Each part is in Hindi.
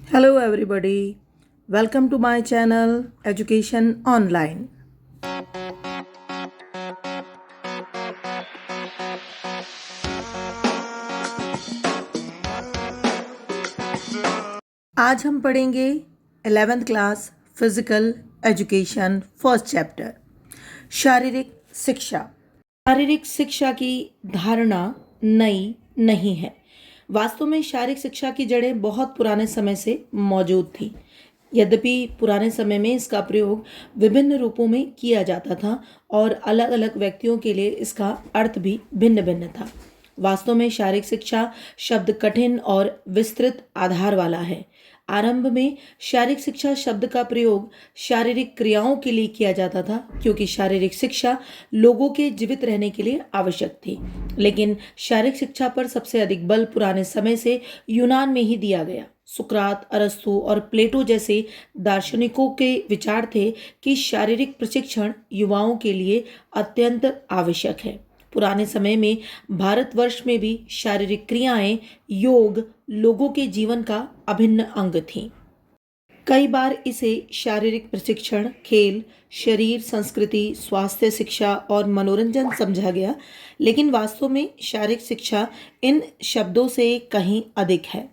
Hello, everybody. Welcome to my channel Education Online. आज हम पढ़ेंगे 11th class physical education first chapter शारीरिक शिक्षा। शारीरिक शिक्षा की धारणा नई नहीं है। वास्तव में शारीरिक शिक्षा की जड़ें बहुत पुराने समय से मौजूद थी। यद्यपि पुराने समय में इसका प्रयोग विभिन्न रूपों में किया जाता था और अलग अलग व्यक्तियों के लिए इसका अर्थ भी भिन्न भिन्न था। वास्तव में शारीरिक शिक्षा शब्द कठिन और विस्तृत आधार वाला है। आरंभ में शारीरिक शिक्षा शब्द का प्रयोग शारीरिक क्रियाओं के लिए किया जाता था, क्योंकि शारीरिक शिक्षा लोगों के जीवित रहने के लिए आवश्यक थी। लेकिन शारीरिक शिक्षा पर सबसे अधिक बल पुराने समय से यूनान में ही दिया गया। सुकरात, अरस्तु और प्लेटो जैसे दार्शनिकों के विचार थे कि शारीरिक प्रशिक्षण युवाओं के लिए अत्यंत आवश्यक है। पुराने समय में भारतवर्ष में भी शारीरिक क्रियाएं, योग लोगों के जीवन का अभिन्न अंग थी। कई बार इसे शारीरिक प्रशिक्षण, खेल, शरीर संस्कृति, स्वास्थ्य शिक्षा और मनोरंजन समझा गया, लेकिन वास्तव में शारीरिक शिक्षा इन शब्दों से कहीं अधिक है।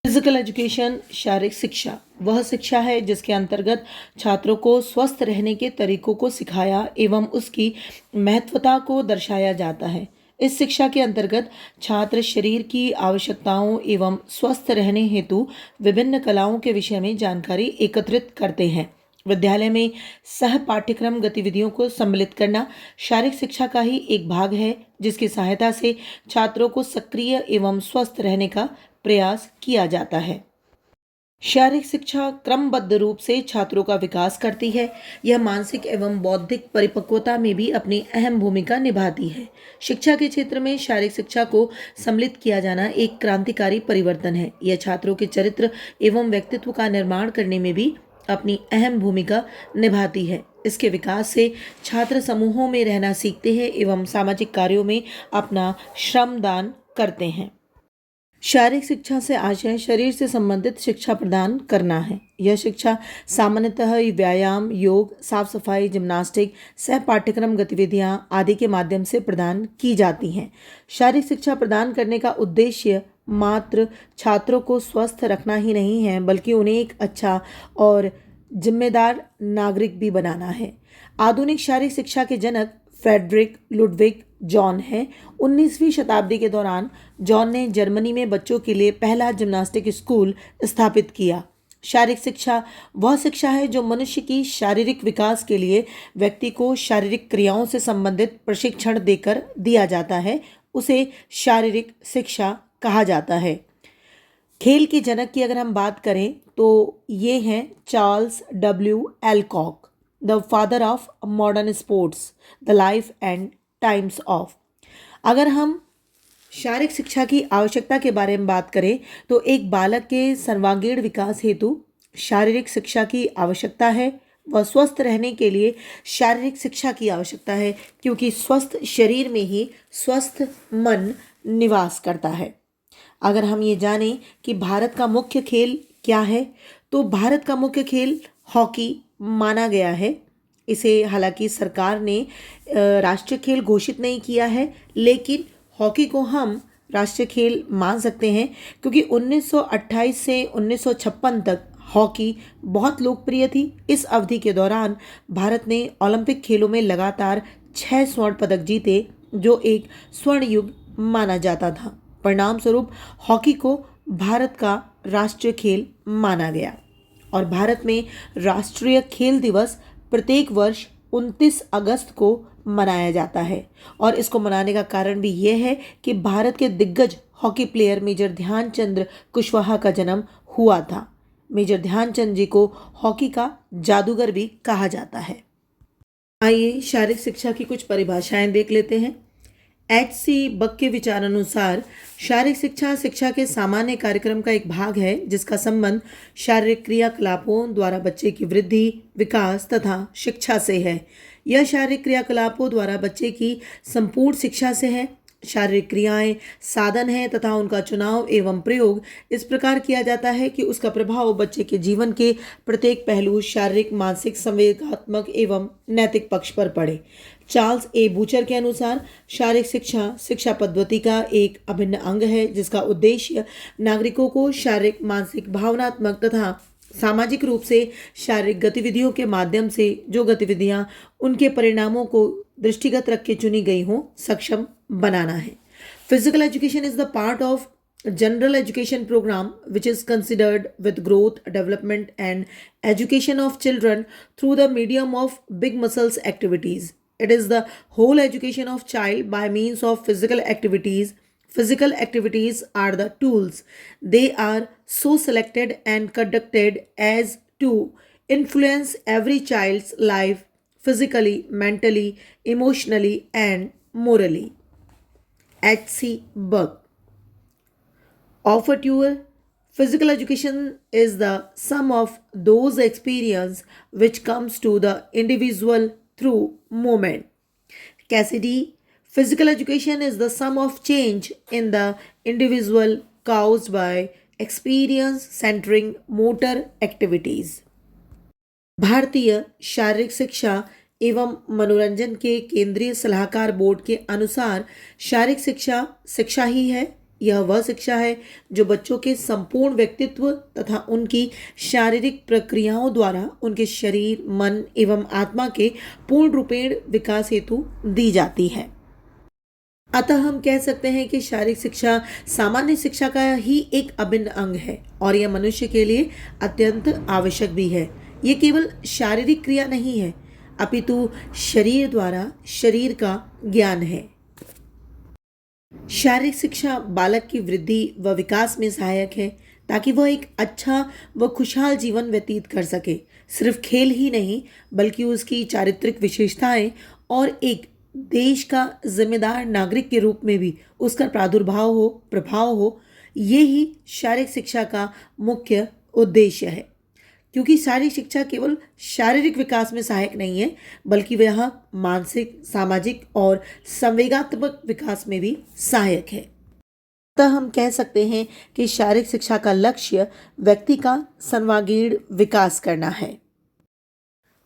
फिजिकल एजुकेशन, शारीरिक शिक्षा वह शिक्षा है जिसके अंतर्गत छात्रों को स्वस्थ रहने के तरीकों को सिखाया एवं उसकी महत्वता को दर्शाया जाता है। इस शिक्षा के अंतर्गत छात्र शरीर की आवश्यकताओं एवं स्वस्थ रहने हेतु विभिन्न कलाओं के विषय में जानकारी एकत्रित करते हैं। विद्यालय में सह पाठ्यक्रम गतिविधियों को सम्मिलित करना शारीरिक शिक्षा का ही एक भाग है, जिसकी सहायता से छात्रों को सक्रिय एवं स्वस्थ रहने का प्रयास किया जाता है। शारीरिक शिक्षा क्रमबद्ध रूप से छात्रों का विकास करती है। यह मानसिक एवं बौद्धिक परिपक्वता में भी अपनी अहम भूमिका निभाती है। शिक्षा के क्षेत्र में शारीरिक शिक्षा को सम्मिलित किया जाना एक क्रांतिकारी परिवर्तन है। यह छात्रों के चरित्र एवं व्यक्तित्व का निर्माण करने में भी अपनी अहम भूमिका निभाती है। इसके विकास से छात्र समूहों में रहना सीखते हैं एवं सामाजिक कार्यों में अपना श्रमदान करते हैं। शारीरिक शिक्षा से आशय शरीर से संबंधित शिक्षा प्रदान करना है। यह शिक्षा सामान्यतः व्यायाम, योग, साफ सफाई, जिम्नास्टिक, सह पाठ्यक्रम गतिविधियां आदि के माध्यम से प्रदान की जाती हैं। शारीरिक शिक्षा प्रदान करने का उद्देश्य मात्र छात्रों को स्वस्थ रखना ही नहीं है, बल्कि उन्हें एक अच्छा और जिम्मेदार नागरिक भी बनाना है। आधुनिक शारीरिक शिक्षा के जनक फ्रेडरिक लुडविग जॉन है। 19वीं शताब्दी के दौरान जॉन ने जर्मनी में बच्चों के लिए पहला जिम्नास्टिक स्कूल स्थापित किया। शारीरिक शिक्षा वह शिक्षा है जो मनुष्य की शारीरिक विकास के लिए व्यक्ति को शारीरिक क्रियाओं से संबंधित प्रशिक्षण देकर दिया जाता है। उसे शारीरिक शिक्षा कहा जाता है। खेल के जनक की अगर हम बात करें तो ये हैं Charles W Alcock, the father of modern sports, the life and times of. अगर हम शारीरिक शिक्षा की आवश्यकता के बारे में बात करें तो एक बालक के सर्वांगीण विकास हेतु शारीरिक शिक्षा की आवश्यकता है। वह स्वस्थ रहने के लिए शारीरिक शिक्षा की आवश्यकता है, क्योंकि स्वस्थ शरीर में ही स्वस्थ मन निवास करता है। अगर हम ये जानें कि भारत का मुख्य खेल क्या है, तो भारत का मुख्य खेल हॉकी माना गया है। इसे हालांकि सरकार ने राष्ट्रीय खेल घोषित नहीं किया है, लेकिन हॉकी को हम राष्ट्रीय खेल मान सकते हैं, क्योंकि 1928 से 1956 तक हॉकी बहुत लोकप्रिय थी। इस अवधि के दौरान भारत ने ओलंपिक खेलों में लगातार 6 स्वर्ण पदक जीते, जो एक स्वर्ण युग माना जाता था। परिणाम स्वरूप हॉकी को भारत का राष्ट्रीय खेल माना गया और भारत में राष्ट्रीय खेल दिवस प्रत्येक वर्ष 29 अगस्त को मनाया जाता है। और इसको मनाने का कारण भी यह है कि भारत के दिग्गज hockey player major Dhyanchand Kushwaha का जन्म हुआ था। मेजर ध्यानचंद जी को हॉकी का जादूगर भी कहा जाता है। आइए शारीरिक शिक्षा की कुछ परिभाषाएं देख लेते हैं। H.C. बक के विचारानुसार शारीरिक शिक्षा शिक्षा के सामान्य कार्यक्रम का एक भाग है, जिसका संबंध शारीरिक क्रियाकलापों द्वारा बच्चे की वृद्धि, विकास तथा शिक्षा से है। यह शारीरिक क्रियाकलापों द्वारा बच्चे की संपूर्ण शिक्षा से है। शारीरिक क्रियाएं साधन हैं तथा उनका चुनाव एवं प्रयोग इस प्रकार किया जाता है कि उसका प्रभाव बच्चे के जीवन के प्रत्येक पहलू शारीरिक, मानसिक, संवेदनात्मक एवं नैतिक पक्ष पर पड़े। चार्ल्स ए बूचर के अनुसार शारीरिक शिक्षा शिक्षा पद्धति का एक अभिन्न अंग है जिसका उद्देश्य नागरिकों को शारीरिक, मानसिक, भावनात्मक तथा सामाजिक रूप से शारीरिक गतिविधियों के माध्यम से जो गतिविधियां उनके परिणामों को दृष्टिगत रख के चुनी गई हों सक्षम बनाना है। Physical education is the part of general education programme which is considered with growth, development and education of children through the medium of big muscles activities. It is the whole education of child by means of physical activities. Physical activities are the tools. They are so selected and conducted as to influence every child's life physically, mentally, emotionally and morally. H.C. Burke. Offerture. Physical education is the sum of those experience which comes to the individual through movement. Cassidy. Physical education is the sum of change in the individual caused by experience centering motor activities. भारतीय शारीरिक शिक्षा एवं मनोरंजन के केंद्रीय सलाहकार बोर्ड के अनुसार शारीरिक शिक्षा शिक्षा ही है। यह वह शिक्षा है जो बच्चों के संपूर्ण व्यक्तित्व तथा उनकी शारीरिक प्रक्रियाओं द्वारा उनके शरीर, मन एवं आत्मा के पूर्ण रूपेण विकास हेतु दी जाती है। अतः हम कह सकते हैं कि शारीरिक शिक्षा सामान्य शिक्षा का ही एक अभिन्न अंग है और यह मनुष्य के लिए अत्यंत आवश्यक भी है। ये केवल शारीरिक क्रिया नहीं है अपितु शरीर द्वारा शरीर का ज्ञान है। शारीरिक शिक्षा बालक की वृद्धि व विकास में सहायक है ताकि वह एक अच्छा व खुशहाल जीवन व्यतीत कर सके। सिर्फ खेल ही नहीं बल्कि उसकी चारित्रिक विशेषताएं और एक देश का जिम्मेदार नागरिक के रूप में भी उसका प्रादुर्भाव हो, प्रभाव हो, ये ही शारीरिक शिक्षा का मुख्य उद्देश्य है। क्योंकि शारीरिक शिक्षा केवल शारीरिक विकास में सहायक नहीं है बल्कि वह मानसिक, सामाजिक और संवेगात्मक विकास में भी सहायक है। अतः हम कह सकते हैं कि शारीरिक शिक्षा का लक्ष्य व्यक्ति का सर्वांगीण विकास करना है।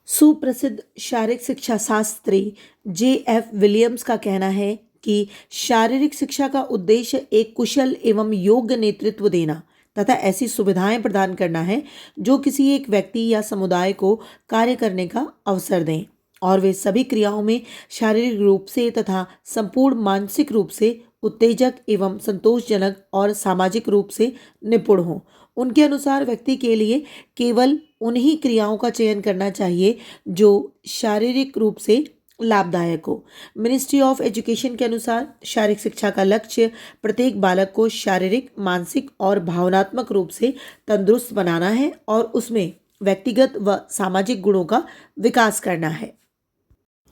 सुप्रसिद्ध शारीरिक शिक्षा शास्त्री J.F. विलियम्स का कहना है कि शारीरिक शिक्षा का उद्देश्य एक कुशल एवं योग्य नेतृत्व देना तथा ऐसी सुविधाएं प्रदान करना है जो किसी एक व्यक्ति या समुदाय को कार्य करने का अवसर दें और वे सभी क्रियाओं में शारीरिक रूप से तथा संपूर्ण मानसिक रूप से उत्तेजक एवं संतोषजनक और सामाजिक रूप से निपुण हों। उनके अनुसार व्यक्ति के लिए केवल उन्हीं क्रियाओं का चयन करना चाहिए जो शारीरिक रूप से लाभदायक हो। मिनिस्ट्री ऑफ एजुकेशन के अनुसार शारीरिक शिक्षा का लक्ष्य प्रत्येक बालक को शारीरिक, मानसिक और भावनात्मक रूप से तंदुरुस्त बनाना है और उसमें व्यक्तिगत व सामाजिक गुणों का विकास करना है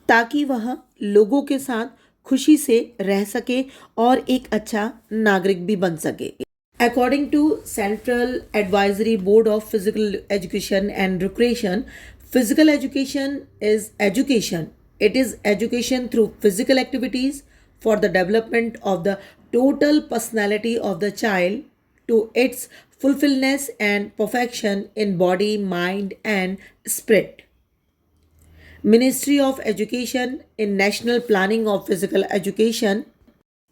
ताकि वह लोगों के साथ खुशी से रह सके और एक अच्छा नागरिक भी बन सके। According to Central Advisory Board of Physical Education and Recreation, physical education is education. It is education through physical activities for the development of the total personality of the child to its fulfillment and perfection in body, mind and spirit. Ministry of Education in National Planning of Physical Education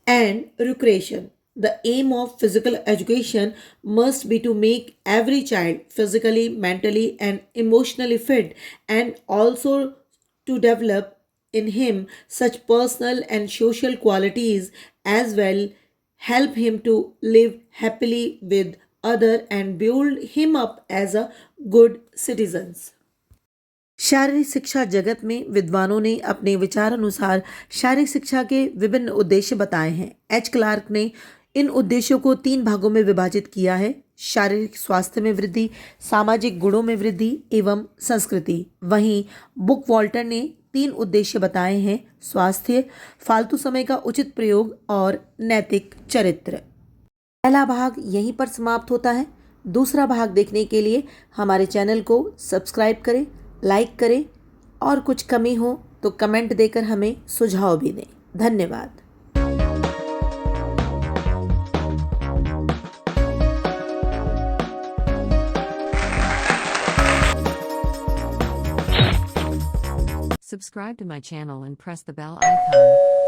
and Recreation. The aim of physical education must be to make every child physically, mentally and emotionally fit and also to develop in him such personal and social qualities as well help him to live happily with other and build him up as a good citizens. शारीरिक शिक्षा जगत में विद्वानों ने अपने विचार अनुसार शारीरिक शिक्षा के विभिन्न उद्देश्य बताए हैं। एच क्लार्क ने इन उद्देश्यों को 3 भागों में विभाजित किया है: शारीरिक स्वास्थ्य में वृद्धि, सामाजिक गुणों में वृद्धि एवं संस्कृति। वहीं बुक वॉल्टर ने 3 उद्देश्य बताए हैं: स्वास्थ्य, फालतू समय का उचित प्रयोग और नैतिक चरित्र। पहला भाग यहीं पर समाप्त होता है। दूसरा भाग देखने के लिए हमारे चैनल को सब्सक्राइब करें, लाइक करें और कुछ कमी हो तो कमेंट देकर हमें सुझाव भी दें। धन्यवाद। Subscribe to my channel and press the bell icon.